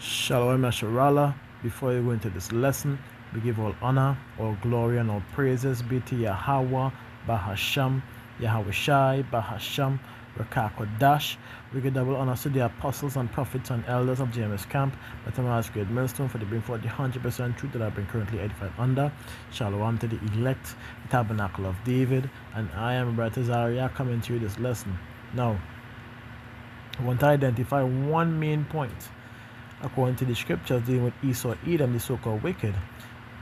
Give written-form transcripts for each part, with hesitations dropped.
Shalom Asharallah. Before you go into this lesson, we give all honor, all glory, and all praises be to Yahweh, Bahasham, Yahweh Shai, Bahasham, Rakakodash. We give double honor to the apostles and prophets and elders of James Camp, but I'm as great millstone for the bring forth the 100% truth that I've been currently edified under. Shalom to the elect, the tabernacle of David, and I am Brother Zaria coming to you this lesson. Now, I want to identify one main point according to the scriptures dealing with Esau, Edom, the so-called wicked.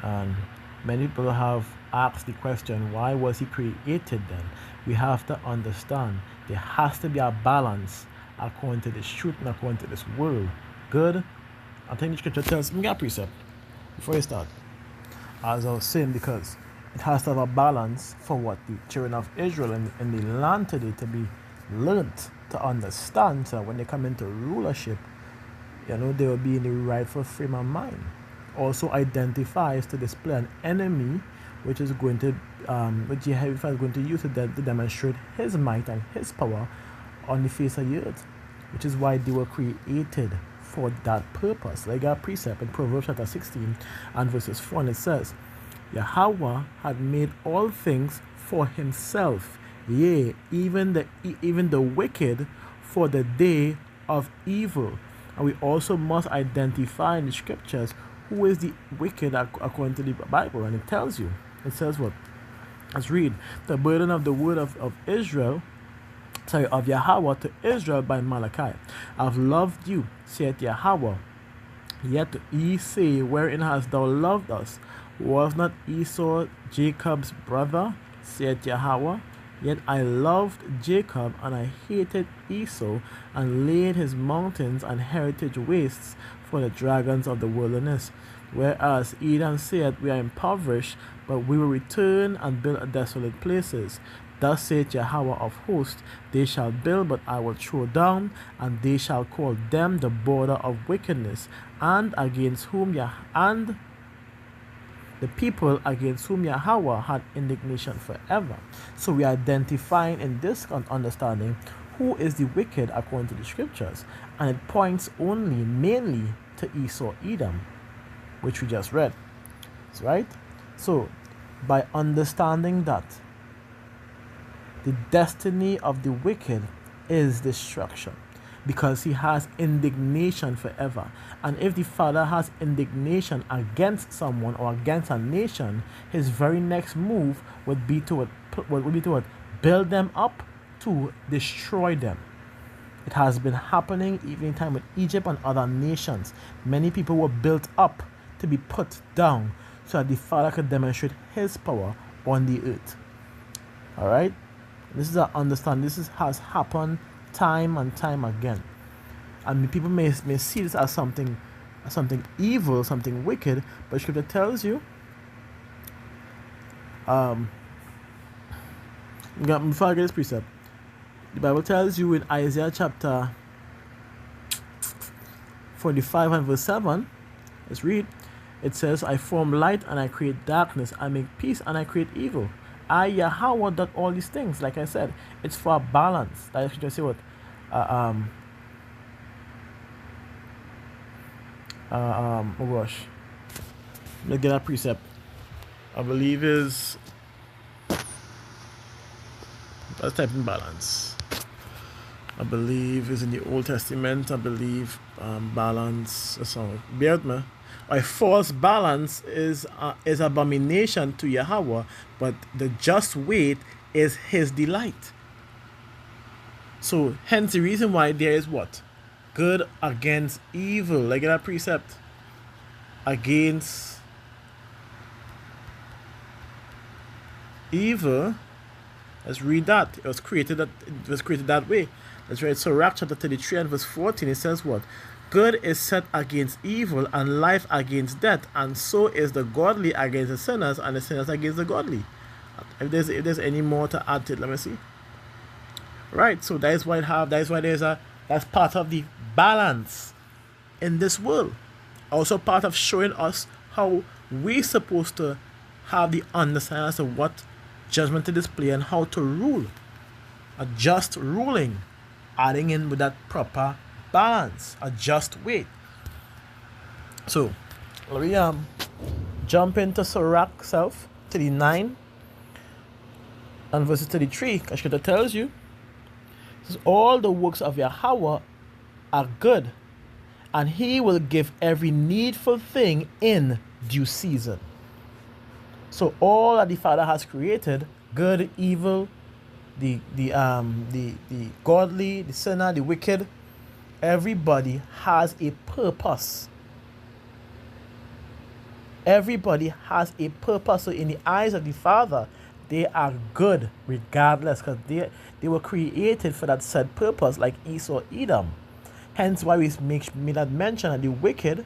And many people have asked the question, why was he created then? We have to understand there has to be a balance according to this truth and according to this world. Good. I think the scripture tells me a precept before you start. As I was saying, because it has to have a balance for what the children of Israel in the land today to be learnt to understand, so when they come into rulership, they will be in the rightful frame of mind. Also identifies to display an enemy which is going to which Jehovah is going to use to demonstrate his might and his power on the face of the earth, which is why they were created for that purpose. Like our precept in Proverbs chapter 16 and verses 4, and it says, Yahweh had made all things for himself, yea, even the wicked for the day of evil. And we also must identify in the scriptures who is the wicked according to the Bible. And it tells you, it says what? Let's read. The burden of the word of Yahweh to Israel by Malachi. I've loved you, saith Yahweh. Yet ye say, wherein hast thou loved us? Was not Esau Jacob's brother, saith Yahweh? Yet I loved Jacob, and I hated Esau, and laid his mountains and heritage wastes for the dragons of the wilderness. Whereas Edom said, we are impoverished, but we will return and build desolate places. Thus saith Yahweh of hosts, they shall build, but I will throw down, and they shall call them the border of wickedness, and against whom the people against whom Yahweh had indignation forever. So we are identifying in this understanding who is the wicked according to the scriptures. And it points mainly to Esau, Edom, which we just read. Right? So by understanding that the destiny of the wicked is destruction, because he has indignation forever. And if the Father has indignation against someone or against a nation, his very next move would be to build them up to destroy them. It has been happening even in time with Egypt and other nations. Many people were built up to be put down so that the Father could demonstrate his power on the earth. Alright? This is a understand. Has happened time and time again, and people may see this as something evil, something wicked, but scripture tells you before I get this precept, the Bible tells you in Isaiah chapter 45 and verse 7, let's read. It says, I form light and I create darkness, I make peace and I create evil. I, Yahweh, done all these things. Like I said, it's for a balance. That is just say what? Oh gosh. Let's get that precept. I believe is. Let's type in balance. I believe is in the Old Testament. I believe balance. So bear with me. A false balance is abomination to Yahweh, but the just weight is his delight. So hence the reason why there is what? Good against evil. Like that precept. Against evil. Let's read that. It was created that way. Let's read Sirach chapter 33 and verse 14. It says what? Good is set against evil, and life against death, and so is the godly against the sinners, and the sinners against the godly. If there's any more to add to it, let me see. Right, so that's why that's part of the balance in this world. Also part of showing us how we're supposed to have the understanding as to what judgment to display and how to rule. A just ruling, adding in with that proper balance, a just weight. So let me jump into Sirach self 39 and verse 33. Kashkata tells you, says, all the works of Yahweh are good, and he will give every needful thing in due season. So all that the Father has created, good, evil, the godly, the sinner, the wicked, everybody has a purpose. Everybody has a purpose. So in the eyes of the Father, they are good regardless, because they were created for that said purpose, like Esau, Edom. Hence why we made that mention that the wicked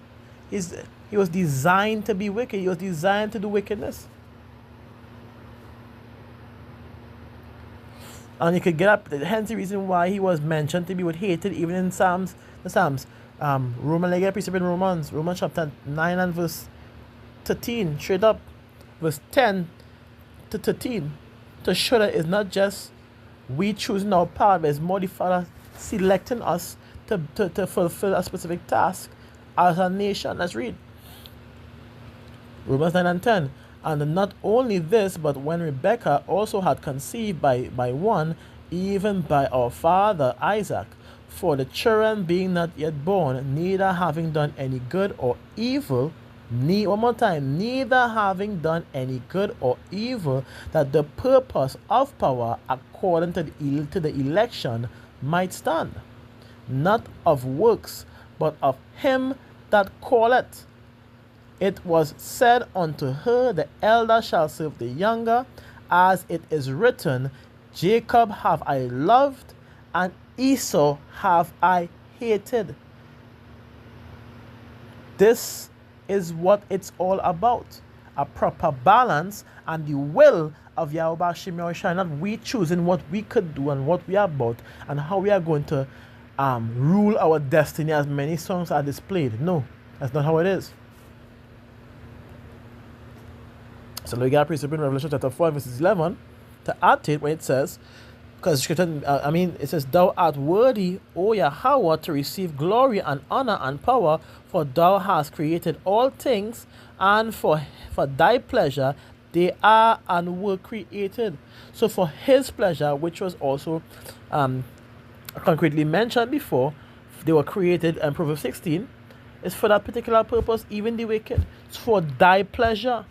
he was designed to be wicked. He was designed to do wickedness. And you could get up, hence the reason why he was mentioned to be hated even in Psalms. Precept in Romans chapter 9 and verse 13, straight up, verse 10 to 13, to show that it's not just we choosing our path, but it's more the Father selecting us to fulfill a specific task as a nation. Let's read Romans 9 and 10. And not only this, but when Rebekah also had conceived by one, even by our father Isaac, for the children being not yet born, neither having done any good or evil, one more time, neither having done any good or evil, that the purpose of power according to the election might stand, not of works, but of him that calleth. It was said unto her, the elder shall serve the younger, as it is written, Jacob have I loved, and Esau have I hated. This is what it's all about. A proper balance and the will of Yahweh Shem Yahushua, not we choosing what we could do and what we are about and how we are going to rule our destiny, as many songs are displayed. No, that's not how it is. So we got precept in Revelation chapter 4 verses 11 to add to it when it says, because it says, thou art worthy, O Yahweh, to receive glory and honor and power, for thou hast created all things, and for thy pleasure they are and were created. So for his pleasure, which was also concretely mentioned before, they were created in Proverbs 16, is for that particular purpose, even the wicked. It's for thy pleasure.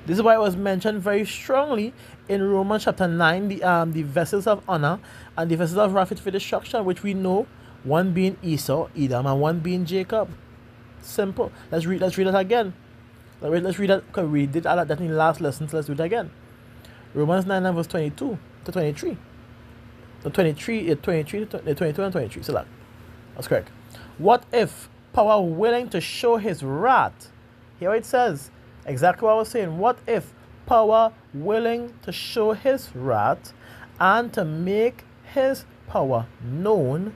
This is why it was mentioned very strongly in Romans chapter 9, the vessels of honor and the vessels of wrath for destruction, which we know, one being Esau, Edom, and one being Jacob. Simple. Let's read that again. Let's read that, because we did that in the last lesson, so let's do it again. Romans 9 and verse 22 to 23. The 22 and 23. So that's correct. What if power willing to show his wrath? Here it says, exactly what I was saying. What if power willing to show his wrath and to make his power known,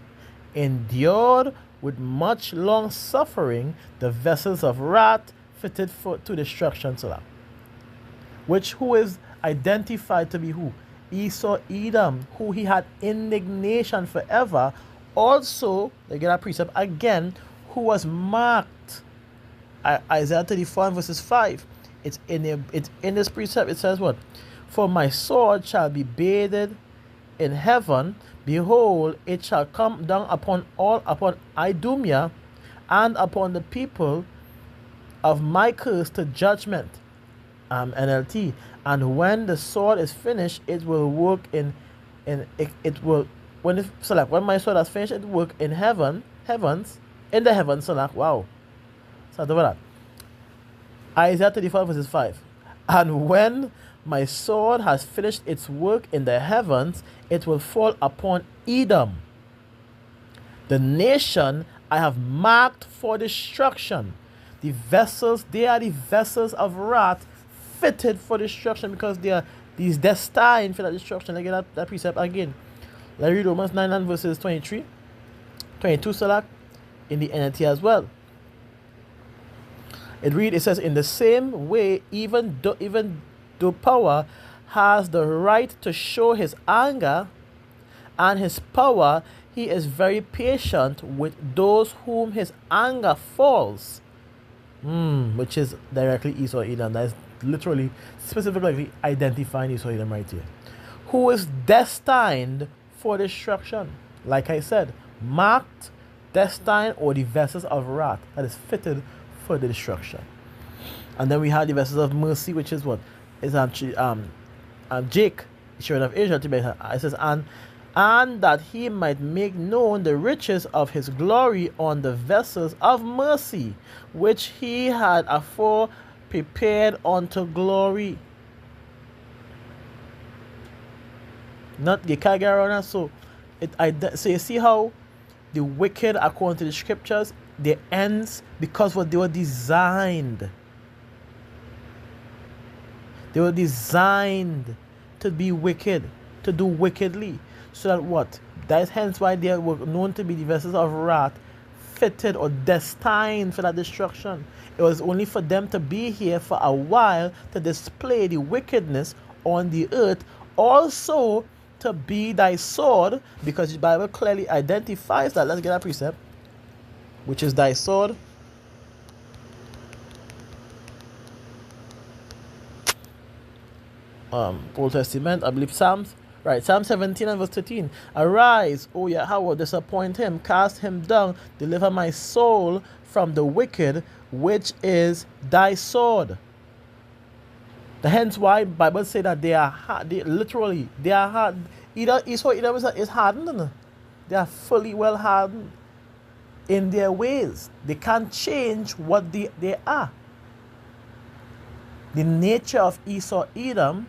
endured with much long suffering the vessels of wrath fitted to destruction? So who is identified to be who? Esau, Edom, who he had indignation forever. Also, they get a precept again, who was marked. Isaiah 34 verses 5. It's in this precept. It says what? For my sword shall be bathed in heaven. Behold, it shall come down upon Idumea and upon the people of my curse to judgment. NLT. And when the sword is finished, it will work when my sword has finished, it will work in the heavens. So wow. So that. Isaiah 34 verses 5. And when my sword has finished its work in the heavens, it will fall upon Edom, the nation I have marked for destruction. The vessels, they are the vessels of wrath fitted for destruction, because they are these destined for that destruction. Let's get that precept again. Let's read Romans 9 and verses 22 in the NLT as well. It says, in the same way, even though power has the right to show his anger and his power, he is very patient with those whom his anger falls. Which is directly Esau Edom. That is literally, specifically identifying Esau Edom right here. Who is destined for destruction. Like I said, marked, destined, or the vessels of wrath that is fitted for the destruction. And then we have the vessels of mercy, which is what? Is Jake, children of Israel, to be it says, and that he might make known the riches of his glory on the vessels of mercy, which he had afore prepared unto glory. Not you can't get around that. So you see how the wicked, according to the scriptures, their ends because what they were designed. They were designed to be wicked, to do wickedly. So that what? That is hence why they were known to be the vessels of wrath, fitted or destined for that destruction. It was only for them to be here for a while to display the wickedness on the earth, also to be thy sword, because the Bible clearly identifies that. Let's get a precept, which is thy sword. Old Testament, I believe Psalms. Right, Psalm 17 and verse 13. Arise, O Yahweh, disappoint him, cast him down, deliver my soul from the wicked, which is thy sword. Hence why Bible say that they are hard, they are hard. Either Esau is hardened. They are fully well hardened in their ways. They can't change what they are. The nature of Esau Edom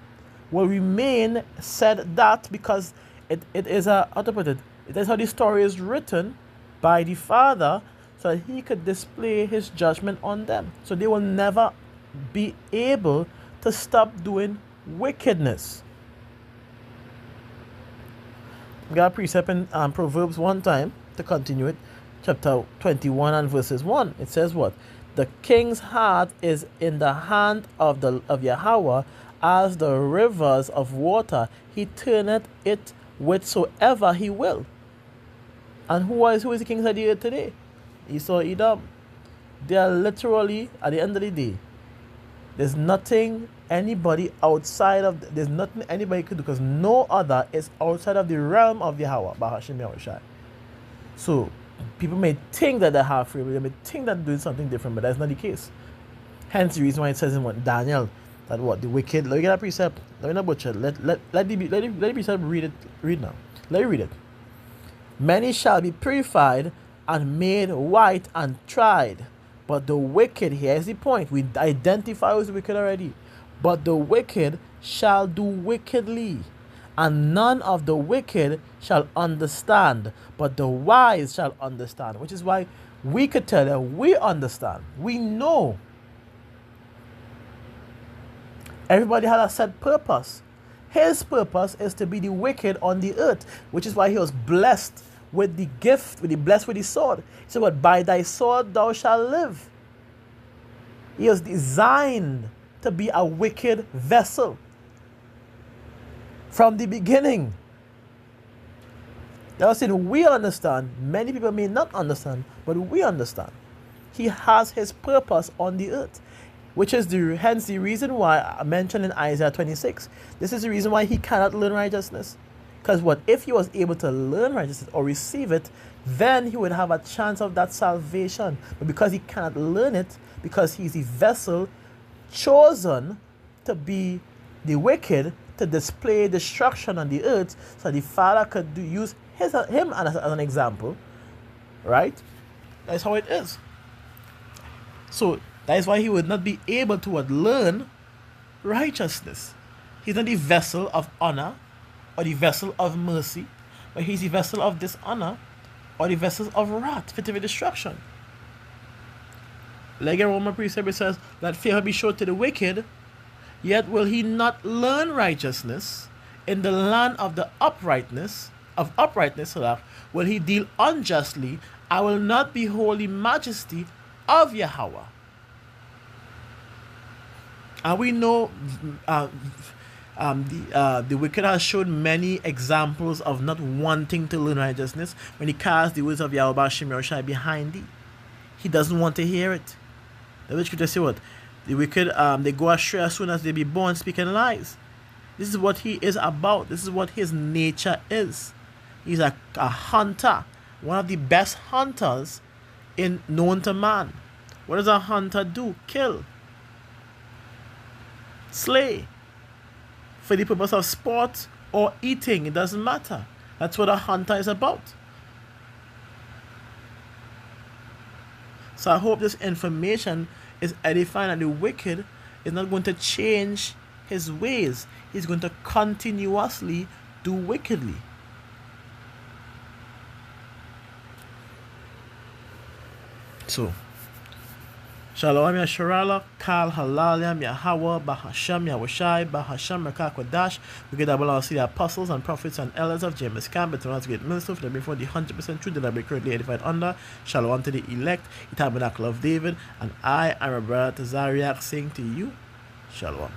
will remain said that because it is how to put it. It is how the story is written by the Father so that he could display his judgment on them. So they will never be able to stop doing wickedness. We got a precept in Proverbs one time to continue it. Chapter 21 and verses 1. It says what? The king's heart is in the hand of Yahweh, as the rivers of water. He turneth it whithersoever he will. And who is the kings of the earth today? Esau Edom. They are literally, at the end of the day, there's nothing anybody outside of, there's nothing anybody could do, because no other is outside of the realm of Yahweh, Bahashim Yahushai. So people may think that they have free will, they may think that they're doing something different, but that's not the case. Hence the reason why it says in what Daniel that what the wicked. Let me get a precept. Let me not butcher. Let the precept read it. Read now. Let me read it. Many shall be purified and made white and tried, but the wicked. Here's the point. We identify who's wicked already. But the wicked shall do wickedly, and none of the wicked shall understand, but the wise shall understand. Which is why we could tell them we understand. We know. Everybody had a set purpose. His purpose is to be the wicked on the earth, which is why he was blessed with the gift, blessed with the sword. He said, "What? By thy sword thou shalt live." He was designed to be a wicked vessel from the beginning. That was saying we understand. Many people may not understand, but we understand. He has his purpose on the earth. Which is hence the reason why I mentioned in Isaiah 26. This is the reason why he cannot learn righteousness. Because what if he was able to learn righteousness or receive it, then he would have a chance of that salvation. But because he cannot learn it, because he's a vessel chosen to be the wicked, to display destruction on the earth, so the Father could use him as an example, right? That's how it is. So that is why he would not be able to learn righteousness. He's not the vessel of honor or the vessel of mercy, but he's the vessel of dishonor or the vessel of wrath, fit for destruction. Like a Roman precept, it says that fear be shown to the wicked, yet will he not learn righteousness. In the land of the uprightness, will he deal unjustly. I will not behold the majesty of Yahweh. And we know The wicked has shown many examples of not wanting to learn righteousness when he casts the words of Yahweh Hashem Yahushai behind thee. He doesn't want to hear it. The witch could just say what? The wicked, they go astray as soon as they be born, speaking lies. This is what he is about. This is what his nature is. He's a hunter, one of the best hunters known to man. What does a hunter do? Kill, slay, for the purpose of sport or eating. It doesn't matter. That's what a hunter is about. So I hope this information is edifying, and the wicked is not going to change his ways. He's going to continuously do wickedly. So, Shalom Yasharala, Kal Halalyam, Yahweh, Bahasham, Yahushai, Bahasham, Rakakwadash. We get double all see the apostles and prophets and elders of James Camp, but to great minister for the before the 100% truth that I be currently edified under. Shalom to the elect, the tabernacle of David, and I am a brother to Zariach saying to you, Shalom.